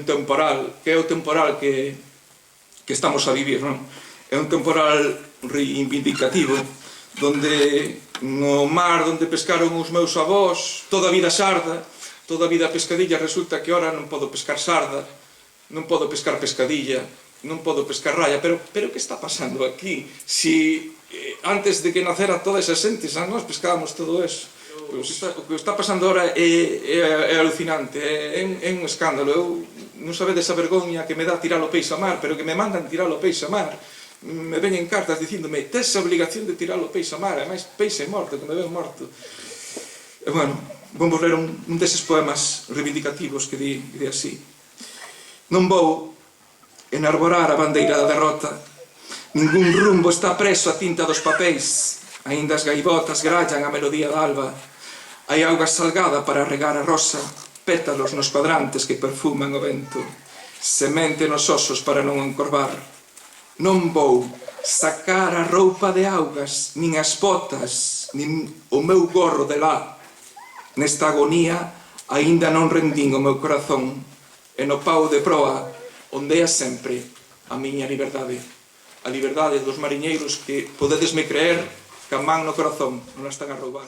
un temporal, que é o temporal que estamos a vivir, non? É un temporal reivindicativo, donde no mar onde pescaron os meus avós, toda a vida sarda, toda a vida pescadilla, resulta que ora non podo pescar sarda, non podo pescar pescadilla, non podo pescar raya, pero que está pasando aquí? Si antes de que nacera toda esa xente, nós pescábamos todo eso. O que está pasando ahora é alucinante, é un escándalo. Eu non sabedes a vergoña que me dá tirar o peixe a mar, pero que me mandan tirar o peixe a mar. Me veñen cartas dicíndome, tes a obligación de tirar o peixe a mar, e máis peixe morto, que me ven morto. E bueno, vamos ler un deses poemas reivindicativos que di así. Non vou enarborar a bandeira da derrota, ningún rumbo está preso a tinta dos papéis, aínda as gaivotas grallan a melodía da alba, hai auga salgada para regar a rosa, pétalos nos cuadrantes que perfuman o vento, semente nos osos para non encorvar. Non vou sacar a roupa de augas, nin as botas, nin o meu gorro de lá. Nesta agonía aínda non rendín o meu corazón, e no pau de proa ondea sempre a miña liberdade. A liberdade dos mariñeiros que, podedesme creer, que a man no corazón non a están a roubar.